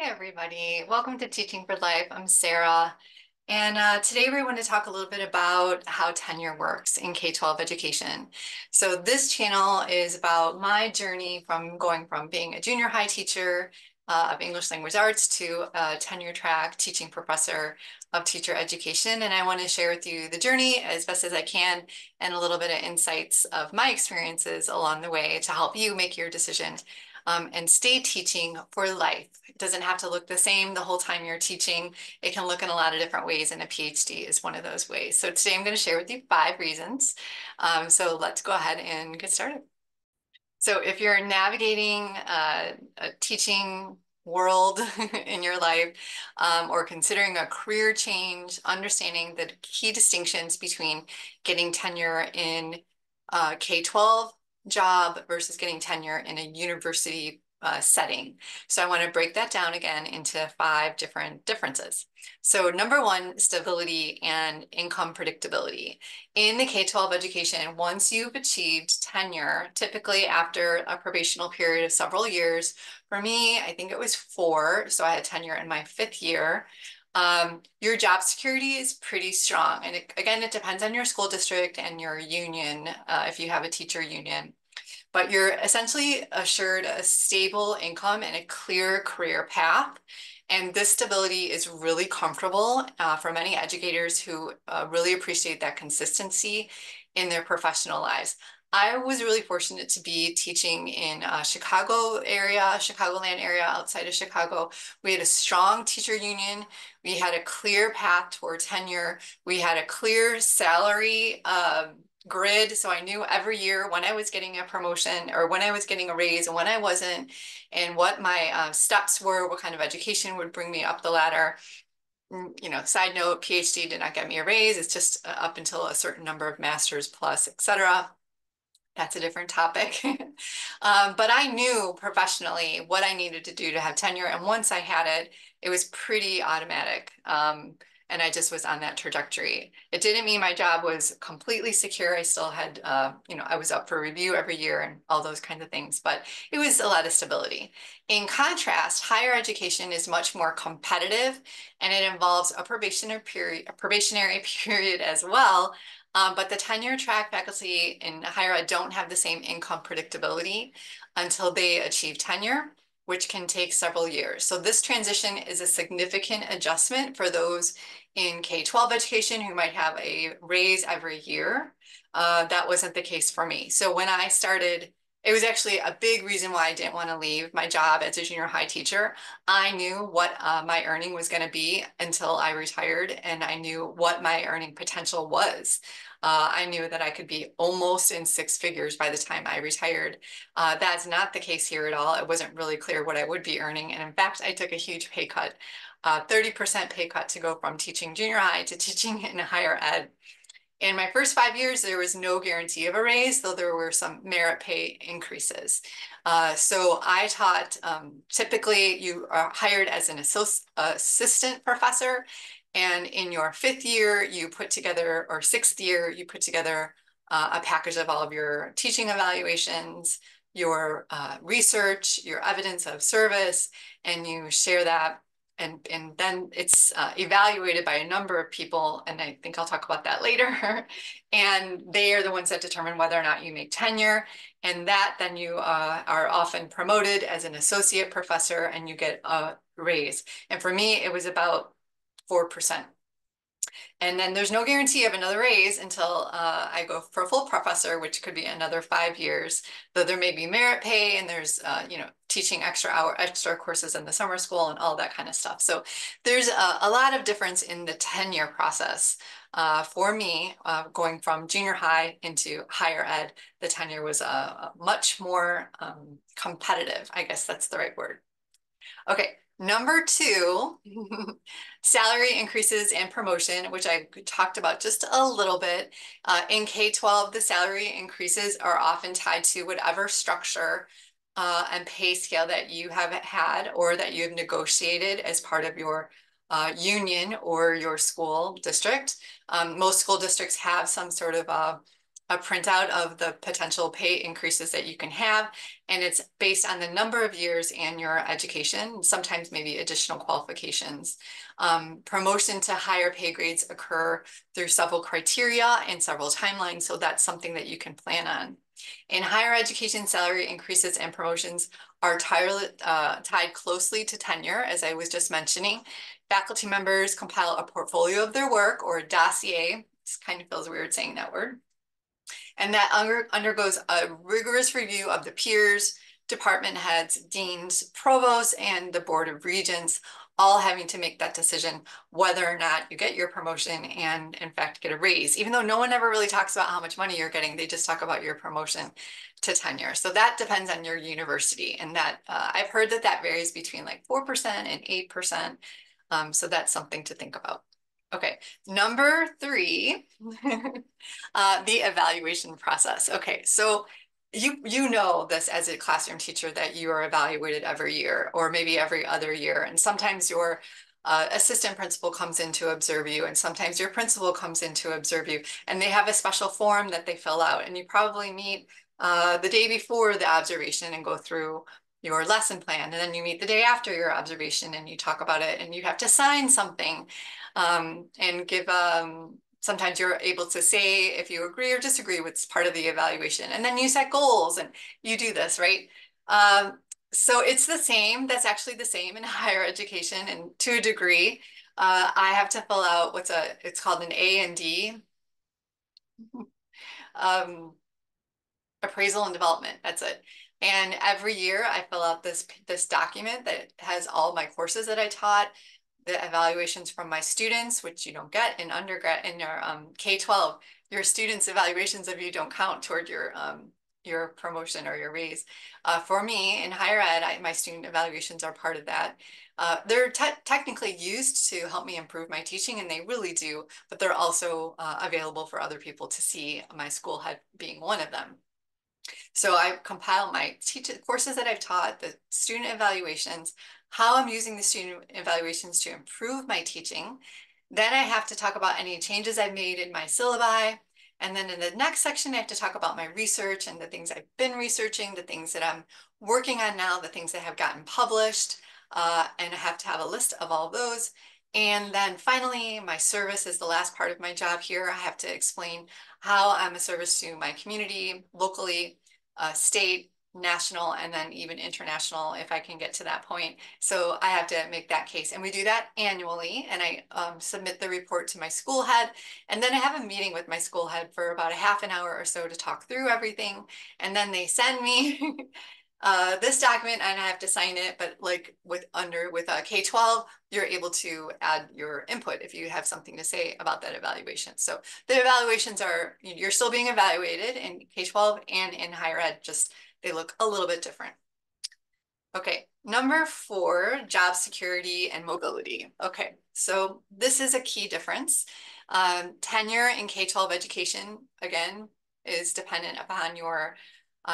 Hey everybody, welcome to Teaching for Life. I'm Sarah, and today we want to talk a little bit about how tenure works in K-12 education. So this channel is about my journey from going from being a junior high teacher of English language arts to a tenure track teaching professor of teacher education. And I want to share with you the journey as best as I can and a little bit of insights of my experiences along the way to help you make your decision and stay teaching for life. It doesn't have to look the same the whole time you're teaching. It can look in a lot of different ways, and a PhD is one of those ways. So today I'm going to share with you 5 reasons. So let's go ahead and get started. So if you're navigating a teaching world in your life or considering a career change, understanding the key distinctions between getting tenure in a K-12 job versus getting tenure in a university setting. So I want to break that down again into 5 different differences. So number one, stability and income predictability. In the K-12 education, once you've achieved tenure, typically after a probational period of several years, for me, I think it was 4, so I had tenure in my 5th year, your job security is pretty strong. And again, it depends on your school district and your union, if you have a teacher union. But you're essentially assured a stable income and a clear career path. And this stability is really comfortable for many educators who really appreciate that consistency in their professional lives. I was really fortunate to be teaching in Chicagoland area outside of Chicago. We had a strong teacher union. We had a clear path toward tenure. We had a clear salary grid. So I knew every year when I was getting a promotion or when I was getting a raise and when I wasn't, and what my steps were, what kind of education would bring me up the ladder. You know, side note, PhD did not get me a raise. It's just up until a certain number of masters plus, etc. That's a different topic. But I knew professionally what I needed to do to have tenure. And once I had it, it was pretty automatic. And I just was on that trajectory. It didn't mean my job was completely secure. I still had, I was up for review every year and all those kinds of things, but it was a lot of stability. In contrast, higher education is much more competitive and it involves a probationary period as well. But the tenure track faculty in higher ed don't have the same income predictability until they achieve tenure, which can take several years. So this transition is a significant adjustment for those in K-12 education who might have a raise every year. That wasn't the case for me. So when I started, it was actually a big reason why I didn't want to leave my job as a junior high teacher. I knew what my earning was going to be until I retired, and I knew what my earning potential was. I knew that I could be almost in 6 figures by the time I retired. That's not the case here at all. It wasn't really clear what I would be earning. And in fact, I took a huge pay cut, 30% pay cut to go from teaching junior high to teaching in higher ed. In my first 5 years, there was no guarantee of a raise, though there were some merit pay increases. So I taught, typically you are hired as an assistant professor, and in your 5th year, you put together, or 6th year, you put together a package of all of your teaching evaluations, your research, your evidence of service, and you share that. And then it's evaluated by a number of people, and I think I'll talk about that later. And they are the ones that determine whether or not you make tenure. And that then you are often promoted as an associate professor and you get a raise. And for me, it was about 4%. And then there's no guarantee of another raise until I go for a full professor, which could be another 5 years, though there may be merit pay and there's, teaching extra courses in the summer school and all that kind of stuff. So there's a lot of difference in the tenure process. For me, going from junior high into higher ed, the tenure was much more competitive. I guess that's the right word. Okay, number 2, salary increases and promotion, which I talked about just a little bit. In K-12, the salary increases are often tied to whatever structure and pay scale that you have had or that you have negotiated as part of your union or your school district. Most school districts have some sort of a printout of the potential pay increases that you can have, and it's based on the number of years and your education, sometimes maybe additional qualifications. Promotion to higher pay grades occur through several criteria and several timelines, so that's something that you can plan on. In higher education, salary increases and promotions are tied closely to tenure, as I was just mentioning. Faculty members compile a portfolio of their work, or a dossier. This kind of feels weird saying that word. And that undergoes a rigorous review of the peers, department heads, deans, provosts, and the Board of Regents, all having to make that decision whether or not you get your promotion and in fact get a raise. Even though no one ever really talks about how much money you're getting, they just talk about your promotion to tenure. So that depends on your university. And that I've heard that that varies between like 4% and 8%. So that's something to think about. Okay, number 3, the evaluation process. Okay, so you know this as a classroom teacher that you are evaluated every year or maybe every other year. And sometimes your assistant principal comes in to observe you, and sometimes your principal comes in to observe you, and they have a special form that they fill out. And you probably meet the day before the observation and go through your lesson plan. And then you meet the day after your observation and you talk about it, and you have to sign something and give sometimes you're able to say if you agree or disagree with part of the evaluation. And then you set goals and you do this, right? So it's the same. That's actually the same in higher education, and to a degree. I have to fill out it's called an A&D, appraisal and development. That's it. And every year I fill out this document that has all my courses that I taught, the evaluations from my students, which you don't get in undergrad in your K-12. Your students' evaluations of you don't count toward your promotion or your raise. For me in higher ed, my student evaluations are part of that. They're technically used to help me improve my teaching, and they really do, but they're also available for other people to see, my school head being one of them. So I compile my courses that I've taught, the student evaluations, how I'm using the student evaluations to improve my teaching. Then I have to talk about any changes I've made in my syllabi. And then in the next section, I have to talk about my research and the things I've been researching, the things that I'm working on now, the things that have gotten published. And I have to have a list of all of those. And then finally, my service is the last part of my job here. I have to explain how I'm a service to my community, locally, state, national, and then even international if I can get to that point. So I have to make that case. And we do that annually. And I submit the report to my school head. And then I have a meeting with my school head for about a half an hour or so to talk through everything. And then they send me this document and I have to sign it, but like with K-12, you're able to add your input if you have something to say about that evaluation. So the evaluations you're still being evaluated in K-12 and in higher ed, just they look a little bit different. Okay, number 4, job security and mobility. Okay, so this is a key difference. Tenure in K-12 education, again, is dependent upon your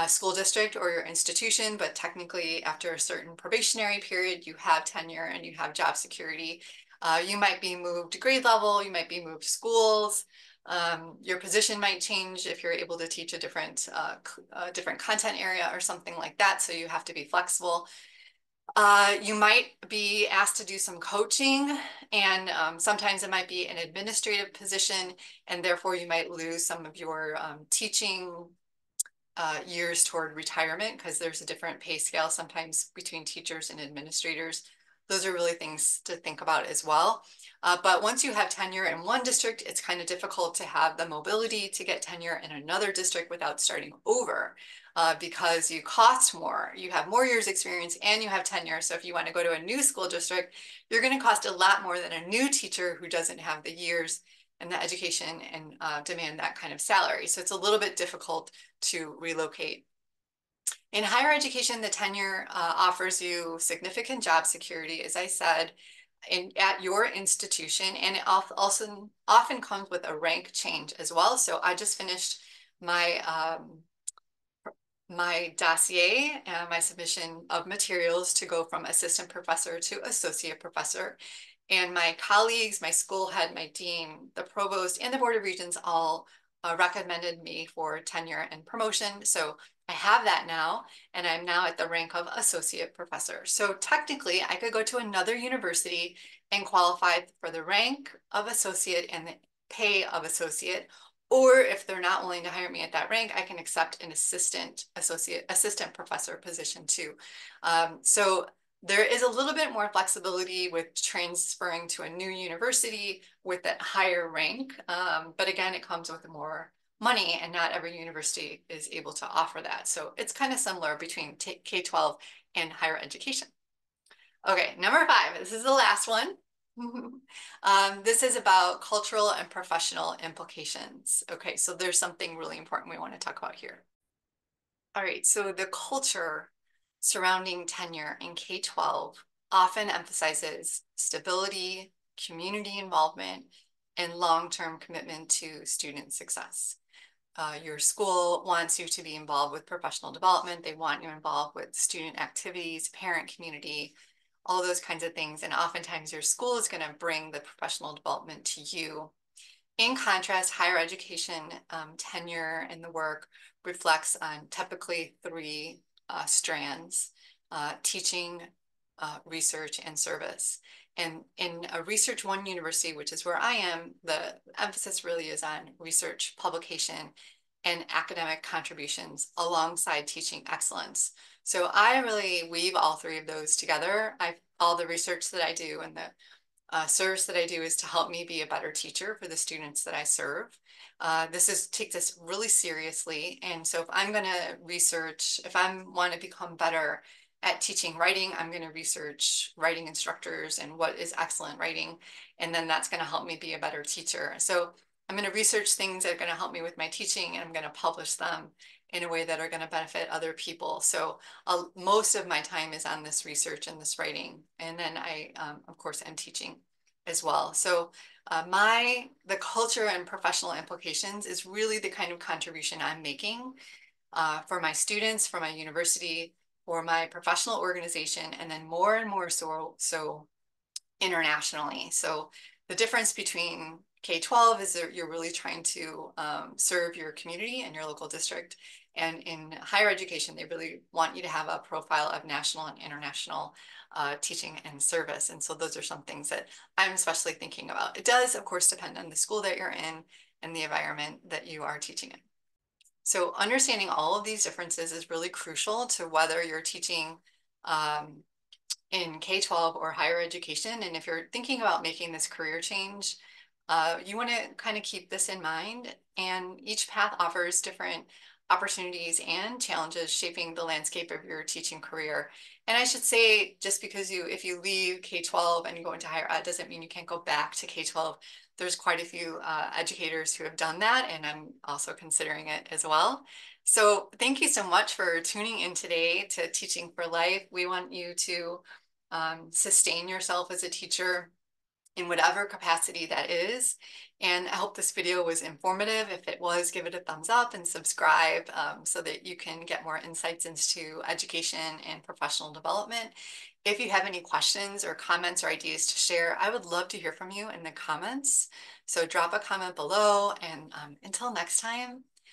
school district or your institution, but technically after a certain probationary period, you have tenure and you have job security. You might be moved to grade level, you might be moved schools, your position might change if you're able to teach a different content area or something like that, so you have to be flexible. You might be asked to do some coaching, and sometimes it might be an administrative position, and therefore you might lose some of your teaching years toward retirement, because there's a different pay scale sometimes between teachers and administrators. Those are really things to think about as well. But once you have tenure in one district, it's kind of difficult to have the mobility to get tenure in another district without starting over, because you cost more. You have more years experience and you have tenure. So if you want to go to a new school district, you're going to cost a lot more than a new teacher who doesn't have the years and the education and demand that kind of salary. So it's a little bit difficult to relocate. In higher education, the tenure offers you significant job security, as I said, at your institution, and it also often comes with a rank change as well. So I just finished my my dossier and my submission of materials to go from assistant professor to associate professor. And my colleagues, my school head, my dean, the provost, and the Board of Regents all recommended me for tenure and promotion. So I have that now, and I'm now at the rank of associate professor. So technically, I could go to another university and qualify for the rank of associate and the pay of associate. Or if they're not willing to hire me at that rank, I can accept an assistant professor position too. So there is a little bit more flexibility with transferring to a new university with that higher rank. But again, it comes with more money, and not every university is able to offer that. So it's kind of similar between K-12 and higher education. Okay, number 5, this is the last one. This is about cultural and professional implications. Okay, so there's something really important we want to talk about here. All right, so the culture surrounding tenure in K-12 often emphasizes stability, community involvement, and long-term commitment to student success. Your school wants you to be involved with professional development. They want you involved with student activities, parent community, all those kinds of things. And oftentimes your school is going to bring the professional development to you. In contrast, higher education tenure and the work reflects on typically 3 strands: teaching, research, and service. And in a Research One university, which is where I am, the emphasis really is on research, publication, and academic contributions alongside teaching excellence. So I really weave all 3 of those together. All the research that I do and the service that I do is to help me be a better teacher for the students that I serve. Take this really seriously. And so if I'm going to research, if I want to become better at teaching writing, I'm going to research writing instructors and what is excellent writing. And then that's going to help me be a better teacher. So I'm going to research things that are going to help me with my teaching, and I'm going to publish them in a way that are going to benefit other people. So most of my time is on this research and this writing. And then I, of course, am teaching as well. So the culture and professional implications is really the kind of contribution I'm making for my students, for my university, for my professional organization, and then more and more so internationally. So the difference between K-12 is that you're really trying to serve your community and your local district. And in higher education, they really want you to have a profile of national and international teaching and service. And so those are some things that I'm especially thinking about. It does, of course, depend on the school that you're in and the environment that you are teaching in. So understanding all of these differences is really crucial to whether you're teaching in K-12 or higher education. And if you're thinking about making this career change, you want to kind of keep this in mind. And each path offers different opportunities and challenges shaping the landscape of your teaching career. And I should say, just because if you leave K-12 and you go into higher ed, doesn't mean you can't go back to K-12. There's quite a few educators who have done that, and I'm also considering it as well. So thank you so much for tuning in today to Teaching for Life. We want you to sustain yourself as a teacher in whatever capacity that is. And I hope this video was informative. If it was, give it a thumbs up and subscribe so that you can get more insights into education and professional development. If you have any questions or comments or ideas to share, I would love to hear from you in the comments. So drop a comment below, and until next time,